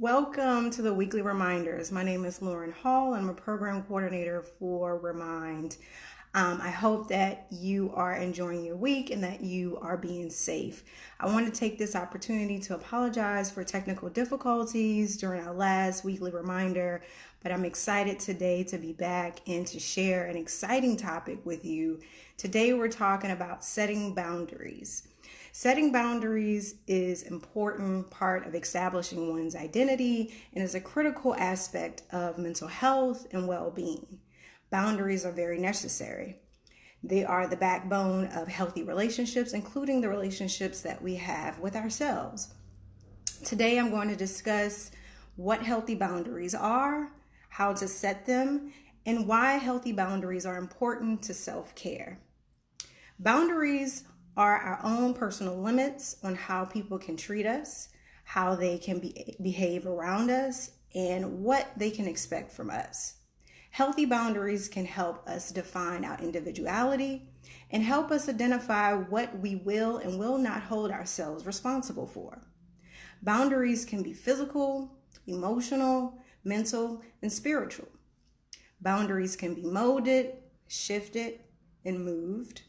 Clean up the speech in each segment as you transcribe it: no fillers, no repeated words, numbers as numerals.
Welcome to the weekly reminders. My name is Lauren Hall. I'm a program coordinator for Remind. I hope that you are enjoying your week and that you are being safe. I want to take this opportunity to apologize for technical difficulties during our last weekly reminder, but I'm excited today to be back and to share an exciting topic with you. Today we're talking about setting boundaries. Setting boundaries is an important part of establishing one's identity and is a critical aspect of mental health and well-being. Boundaries are very necessary. They are the backbone of healthy relationships, including the relationships that we have with ourselves. Today, I'm going to discuss what healthy boundaries are, how to set them, and why healthy boundaries are important to self-care. Boundaries are our own personal limits on how people can treat us, how they can behave around us, and what they can expect from us. Healthy boundaries can help us define our individuality and help us identify what we will and will not hold ourselves responsible for. Boundaries can be physical, emotional, mental, and spiritual. Boundaries can be molded, shifted, and moved.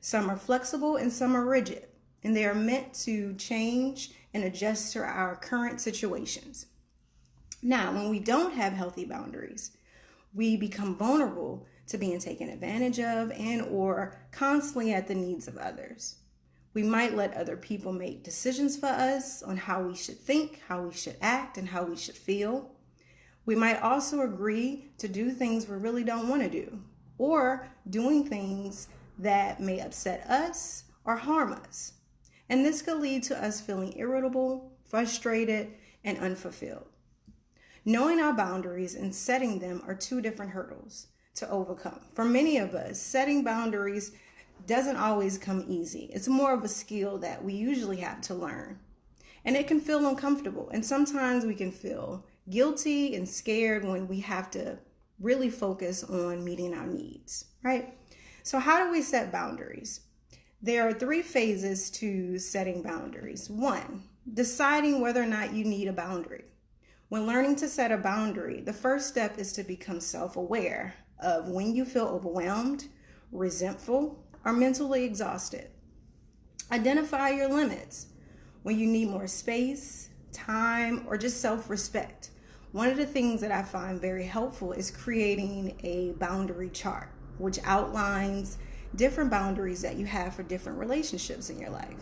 Some are flexible and some are rigid, and they are meant to change and adjust to our current situations. Now, when we don't have healthy boundaries, we become vulnerable to being taken advantage of and or constantly at the needs of others. We might let other people make decisions for us on how we should think, how we should act, and how we should feel. We might also agree to do things we really don't want to do, or doing things that may upset us or harm us. And this could lead to us feeling irritable, frustrated, and unfulfilled. Knowing our boundaries and setting them are two different hurdles to overcome. For many of us, setting boundaries doesn't always come easy. It's more of a skill that we usually have to learn. And it can feel uncomfortable. And sometimes we can feel guilty and scared when we have to really focus on meeting our needs, right? So how do we set boundaries? There are 3 phases to setting boundaries. 1, deciding whether or not you need a boundary. When learning to set a boundary, the first step is to become self-aware of when you feel overwhelmed, resentful, or mentally exhausted. Identify your limits. When you need more space, time, or just self-respect. One of the things that I find very helpful is creating a boundary chart, which outlines different boundaries that you have for different relationships in your life.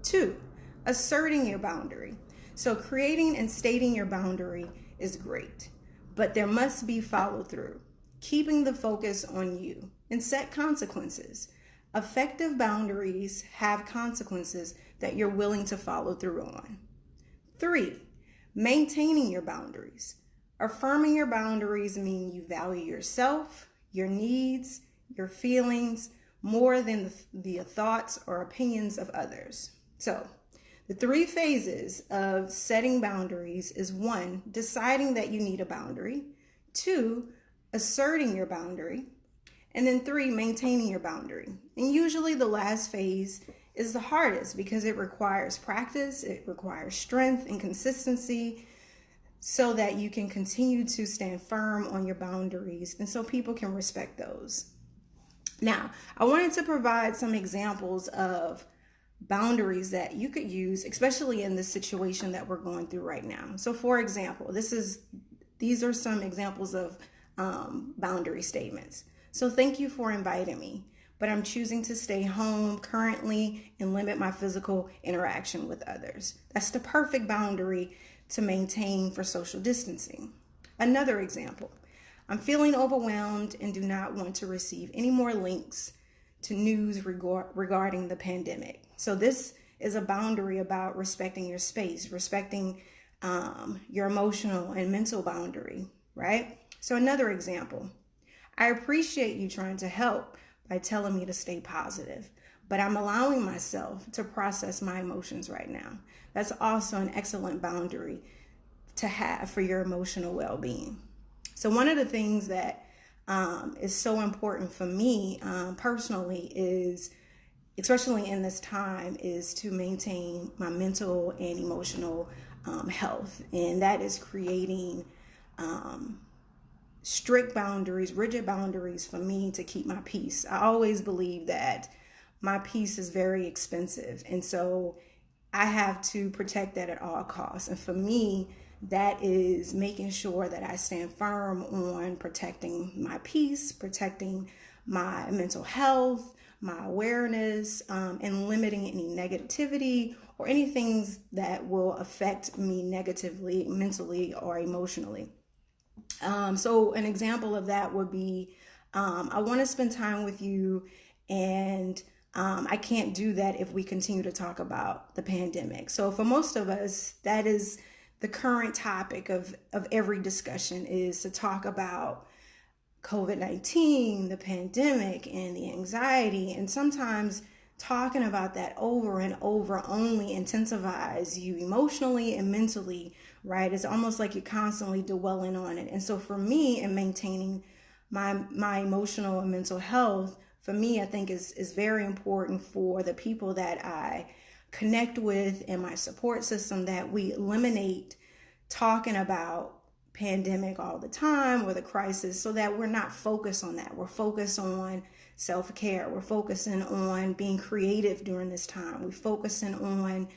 2, asserting your boundary. So creating and stating your boundary is great, but there must be follow through, keeping the focus on you, and set consequences. Effective boundaries have consequences that you're willing to follow through on. 3, maintaining your boundaries. Affirming your boundaries means you value yourself, your needs, your feelings, more than the thoughts or opinions of others. So, the 3 phases of setting boundaries is 1, deciding that you need a boundary, 2, asserting your boundary, and then 3, maintaining your boundary. And usually the last phase is the hardest because it requires practice, it requires strength and consistency so that you can continue to stand firm on your boundaries and so people can respect those. Now, I wanted to provide some examples of boundaries that you could use, especially in this situation that we're going through right now. So for example, these are some examples of boundary statements. So thank you for inviting me, but I'm choosing to stay home currently and limit my physical interaction with others. That's the perfect boundary to maintain for social distancing. Another example, I'm feeling overwhelmed and do not want to receive any more links to news regarding the pandemic. So this is a boundary about respecting your space, respecting your emotional and mental boundary, right? So another example, I appreciate you trying to help by telling me to stay positive, but I'm allowing myself to process my emotions right now. That's also an excellent boundary to have for your emotional well-being. So one of the things that is so important for me personally is especially in this time, is to maintain my mental and emotional health. And that is creating strict boundaries, rigid boundaries for me to keep my peace. I always believe that my peace is very expensive. And so I have to protect that at all costs. And for me, that is making sure that I stand firm on protecting my peace, protecting my mental health, my awareness, and limiting any negativity or any things that will affect me negatively, mentally or emotionally. So an example of that would be, I want to spend time with you, and I can't do that if we continue to talk about the pandemic. So for most of us, that is the current topic of every discussion, is to talk about COVID-19, the pandemic, and the anxiety. And sometimes talking about that over and over only intensifies you emotionally and mentally, right? It's almost like you're constantly dwelling on it. And so for me, in maintaining my emotional and mental health, for me, I think is very important for the people that I connect with in my support system, that we eliminate talking about pandemic all the time or the crisis, so that we're not focused on that. We're focused on self-care. We're focusing on being creative during this time. We're focusing on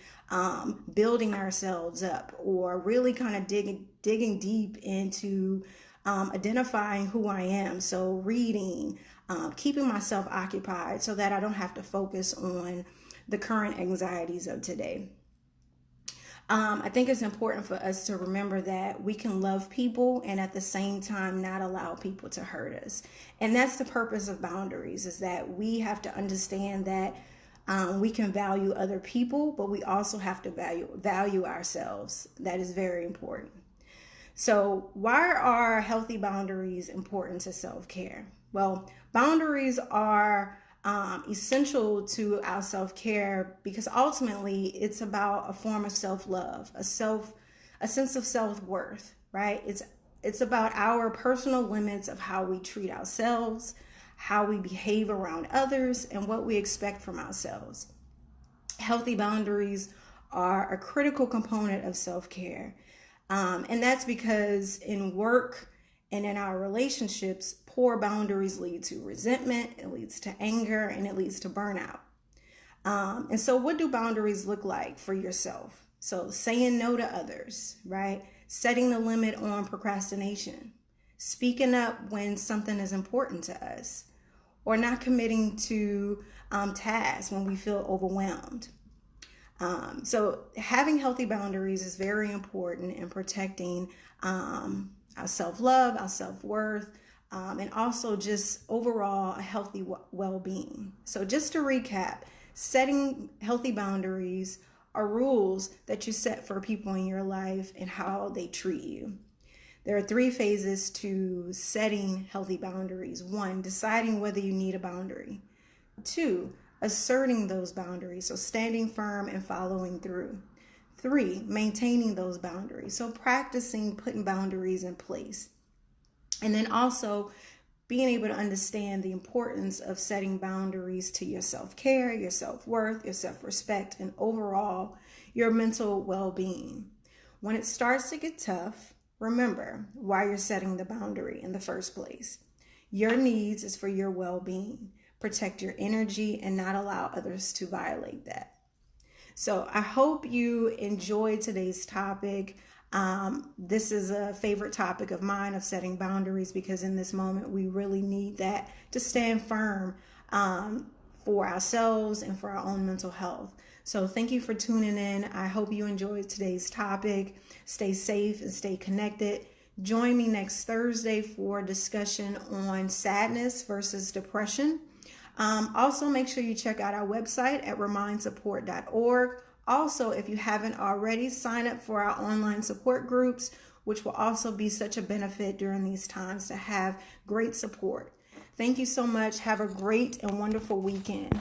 building ourselves up, or really kind of digging deep into identifying who I am. So reading, keeping myself occupied so that I don't have to focus on the current anxieties of today. I think it's important for us to remember that we can love people and at the same time not allow people to hurt us. And that's the purpose of boundaries, is that we have to understand that we can value other people, but we also have to value ourselves. That is very important. So why are healthy boundaries important to self-care? Well, boundaries are essential to our self-care because ultimately it's about a form of self-love, a sense of self-worth, right? It's about our personal limits of how we treat ourselves, how we behave around others, and what we expect from ourselves. Healthy boundaries are a critical component of self-care. And that's because in work and in our relationships, poor boundaries lead to resentment, it leads to anger, and it leads to burnout. And so what do boundaries look like for yourself? So saying no to others, right? Setting the limit on procrastination, speaking up when something is important to us, or not committing to tasks when we feel overwhelmed. So having healthy boundaries is very important in protecting our self-love, our self-worth, and also just overall a healthy well-being. So just to recap, setting healthy boundaries are rules that you set for people in your life and how they treat you. There are 3 phases to setting healthy boundaries. 1, deciding whether you need a boundary. 2, asserting those boundaries, so standing firm and following through. 3, maintaining those boundaries, so practicing putting boundaries in place. And then also being able to understand the importance of setting boundaries to your self-care, your self-worth, your self-respect, and overall your mental well-being. When it starts to get tough, remember why you're setting the boundary in the first place. Your needs is for your well-being. Protect your energy and not allow others to violate that. So I hope you enjoyed today's topic. This is a favorite topic of mine, of setting boundaries, because in this moment we really need that to stand firm for ourselves and for our own mental health. So thank you for tuning in. I hope you enjoyed today's topic. Stay safe and stay connected. Join me next Thursday for a discussion on sadness versus depression. Also, make sure you check out our website at remindsupport.org. Also, if you haven't already, sign up for our online support groups, which will also be such a benefit during these times to have great support. Thank you so much. Have a great and wonderful weekend.